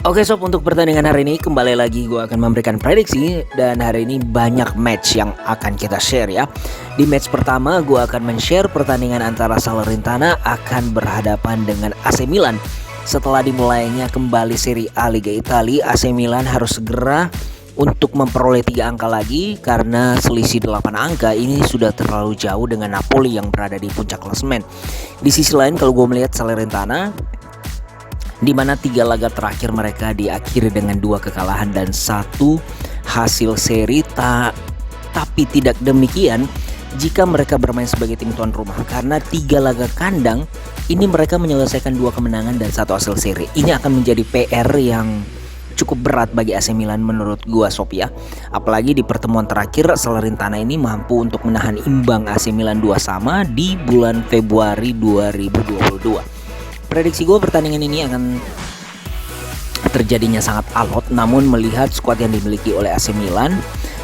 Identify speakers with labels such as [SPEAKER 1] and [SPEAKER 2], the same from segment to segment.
[SPEAKER 1] Oke sob, untuk pertandingan hari ini kembali lagi gue akan memberikan prediksi. Dan hari ini banyak match yang akan kita share ya. Di match pertama gue akan men-share pertandingan antara Salernitana akan berhadapan dengan AC Milan. Setelah dimulainya kembali Serie A Liga Italia, AC Milan harus segera untuk memperoleh 3 angka lagi, karena selisih 8 angka ini sudah terlalu jauh dengan Napoli yang berada di puncak klasemen. Di sisi lain kalau gue melihat Salernitana, di mana 3 laga terakhir mereka diakhiri dengan 2 kekalahan dan 1 hasil seri. Tapi tidak demikian jika mereka bermain sebagai tim tuan rumah, karena 3 laga kandang ini mereka menyelesaikan 2 kemenangan dan 1 hasil seri. Ini akan menjadi PR yang cukup berat bagi AC Milan menurut gua sob ya. Apalagi di pertemuan terakhir Salernitana ini mampu untuk menahan imbang AC Milan 2-2 di bulan Februari 2022. Prediksi gue pertandingan ini akan terjadinya sangat alot, namun melihat skuad yang dimiliki oleh AC Milan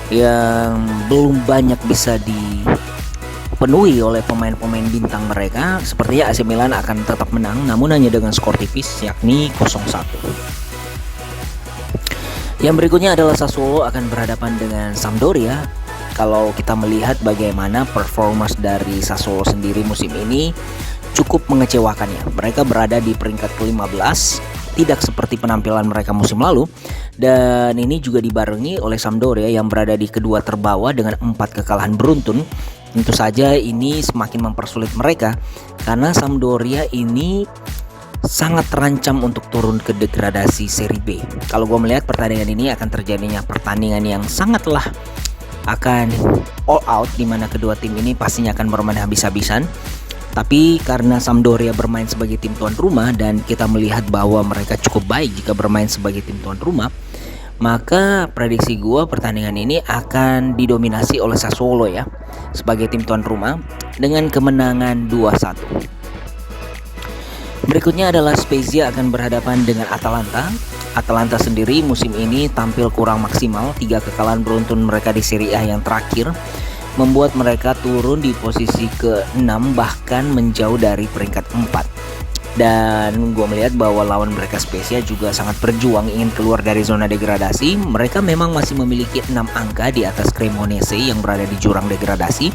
[SPEAKER 1] yang belum banyak bisa dipenuhi oleh pemain-pemain bintang mereka, sepertinya AC Milan akan tetap menang, namun hanya dengan skor tipis yakni 0-1. Yang berikutnya adalah Sassuolo akan berhadapan dengan Sampdoria. Kalau kita melihat bagaimana performa dari Sassuolo sendiri musim ini, cukup mengecewakan ya. Mereka berada di peringkat ke-15, tidak seperti penampilan mereka musim lalu. Dan ini juga dibarengi oleh Sampdoria yang berada di kedua terbawah dengan 4 kekalahan beruntun. Tentu saja ini semakin mempersulit mereka, karena Sampdoria ini sangat terancam untuk turun ke degradasi Serie B. Kalau gue melihat pertandingan ini akan terjadinya pertandingan yang sangatlah akan all out, di mana kedua tim ini pastinya akan bermain habis-habisan. Tapi karena Sampdoria bermain sebagai tim tuan rumah dan kita melihat bahwa mereka cukup baik jika bermain sebagai tim tuan rumah, maka prediksi gue pertandingan ini akan didominasi oleh Sassuolo ya, sebagai tim tuan rumah dengan kemenangan 2-1. Berikutnya adalah Spezia akan berhadapan dengan Atalanta. Atalanta sendiri musim ini tampil kurang maksimal. 3 kekalahan beruntun mereka di Serie A yang terakhir membuat mereka turun di posisi ke-6, bahkan menjauh dari peringkat 4. Dan gue melihat bahwa lawan mereka Spezia juga sangat berjuang ingin keluar dari zona degradasi. Mereka memang masih memiliki 6 angka di atas Cremonese yang berada di jurang degradasi,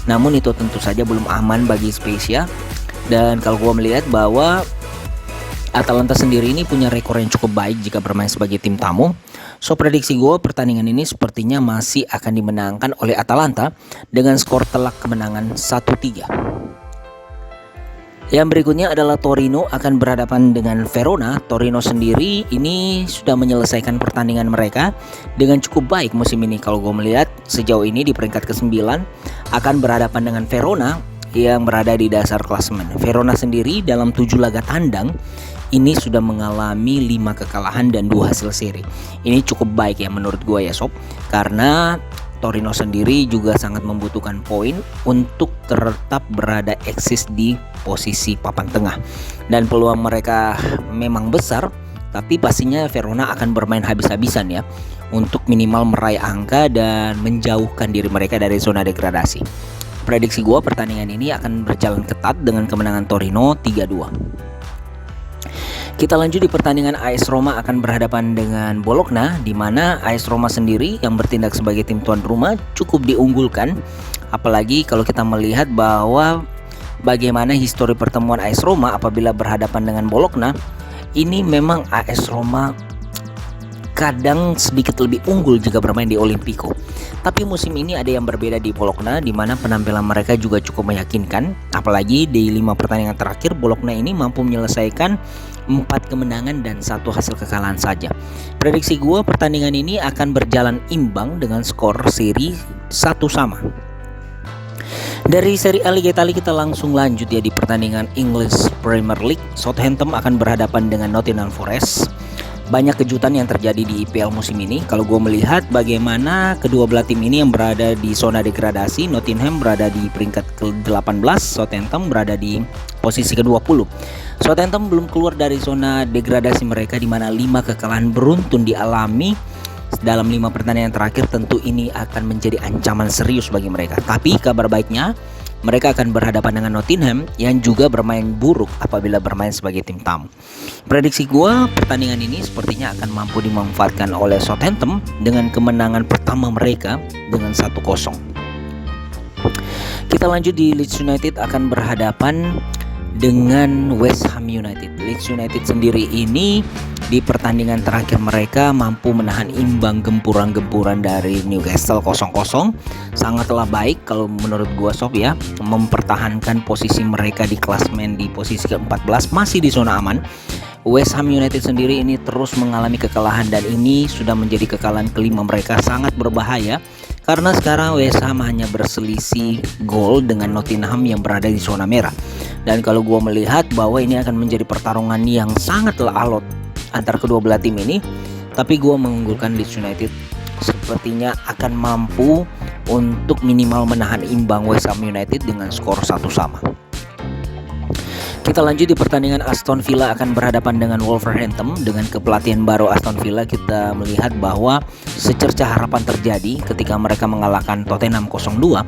[SPEAKER 1] namun itu tentu saja belum aman bagi Spezia. Dan kalau gue melihat bahwa Atalanta sendiri ini punya rekor yang cukup baik jika bermain sebagai tim tamu. So prediksi gue pertandingan ini sepertinya masih akan dimenangkan oleh Atalanta dengan skor telak kemenangan 1-3. Yang berikutnya adalah Torino akan berhadapan dengan Verona. Torino sendiri ini sudah menyelesaikan pertandingan mereka dengan cukup baik musim ini. Kalau gue melihat sejauh ini di peringkat ke-9 akan berhadapan dengan Verona yang berada di dasar klasemen. Verona sendiri dalam 7 laga tandang ini sudah mengalami 5 kekalahan dan 2 hasil seri. Ini cukup baik ya menurut gue ya sob, karena Torino sendiri juga sangat membutuhkan poin untuk tetap berada eksis di posisi papan tengah. Dan peluang mereka memang besar, tapi pastinya Verona akan bermain habis-habisan ya, untuk minimal meraih angka dan menjauhkan diri mereka dari zona degradasi. Prediksi gue pertandingan ini akan berjalan ketat dengan kemenangan Torino 3-2. Kita lanjut di pertandingan AS Roma akan berhadapan dengan Bologna, di mana AS Roma sendiri yang bertindak sebagai tim tuan rumah cukup diunggulkan. Apalagi kalau kita melihat bahwa bagaimana histori pertemuan AS Roma apabila berhadapan dengan Bologna, ini memang AS Roma kadang sedikit lebih unggul jika bermain di Olimpico. Tapi musim ini ada yang berbeda di Bologna, di mana penampilan mereka juga cukup meyakinkan. Apalagi di 5 pertandingan terakhir Bologna ini mampu menyelesaikan 4 kemenangan dan 1 hasil kekalahan saja. Prediksi gue pertandingan ini akan berjalan imbang dengan skor seri 1-1. Dari Serie A Liga Italia kita langsung lanjut ya di pertandingan English Premier League. Southampton akan berhadapan dengan Nottingham Forest. Banyak kejutan yang terjadi di IPL musim ini. Kalau gue melihat bagaimana kedua belah tim ini yang berada di zona degradasi, Nottingham berada di peringkat ke-18, Southampton berada di posisi ke-20. Southampton belum keluar dari zona degradasi mereka, di mana 5 kekalahan beruntun dialami dalam 5 pertandingan terakhir. Tentu ini akan menjadi ancaman serius bagi mereka. Tapi kabar baiknya mereka akan berhadapan dengan Nottingham yang juga bermain buruk apabila bermain sebagai tim tamu. Prediksi gua, pertandingan ini sepertinya akan mampu dimanfaatkan oleh Southampton dengan kemenangan pertama mereka dengan 1-0. Kita lanjut di Leeds United akan berhadapan dengan West Ham United. Leeds United sendiri ini di pertandingan terakhir mereka mampu menahan imbang gempuran-gempuran dari Newcastle 0-0. Sangatlah baik kalau menurut gua Sob ya, mempertahankan posisi mereka di klasemen di posisi ke-14 masih di zona aman. West Ham United sendiri ini terus mengalami kekalahan dan ini sudah menjadi kekalahan kelima mereka, sangat berbahaya karena sekarang West Ham hanya berselisih gol dengan Nottingham yang berada di zona merah. Dan kalau gue melihat bahwa ini akan menjadi pertarungan yang sangatlah alot antar kedua belah tim ini, tapi gue mengunggulkan Leeds United sepertinya akan mampu untuk minimal menahan imbang West Ham United dengan skor 1-1. Kita lanjut di pertandingan Aston Villa akan berhadapan dengan Wolverhampton. Dengan kepelatihan baru Aston Villa, kita melihat bahwa secercah harapan terjadi ketika mereka mengalahkan Tottenham 0-2.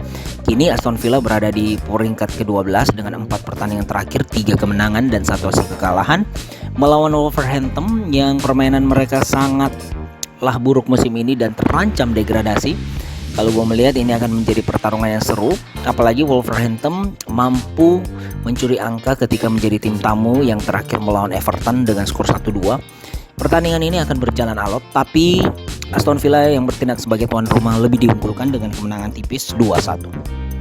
[SPEAKER 1] Kini Aston Villa berada di peringkat ke-12 dengan 4 pertandingan terakhir, 3 kemenangan dan 1 hasil kekalahan melawan Wolverhampton yang permainan mereka sangatlah buruk musim ini dan terancam degradasi. Kalau gue melihat ini akan menjadi pertarungan yang seru, apalagi Wolverhampton mampu mencuri angka ketika menjadi tim tamu yang terakhir melawan Everton dengan skor 1-2. Pertandingan ini akan berjalan alot, tapi Aston Villa yang bertindak sebagai tuan rumah lebih diunggulkan dengan kemenangan tipis 2-1.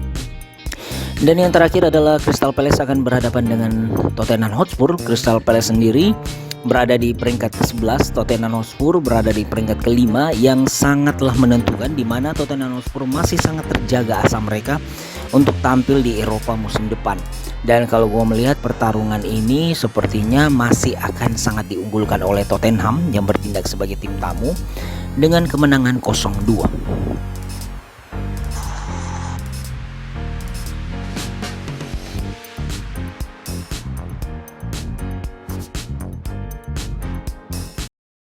[SPEAKER 1] Dan yang terakhir adalah Crystal Palace akan berhadapan dengan Tottenham Hotspur. Crystal Palace sendiri berada di peringkat ke-11, Tottenham Hotspur berada di peringkat ke-5 yang sangatlah menentukan, di mana Tottenham Hotspur masih sangat terjaga asa mereka untuk tampil di Eropa musim depan. Dan kalau gue melihat pertarungan ini sepertinya masih akan sangat diunggulkan oleh Tottenham yang bertindak sebagai tim tamu dengan kemenangan 0-2.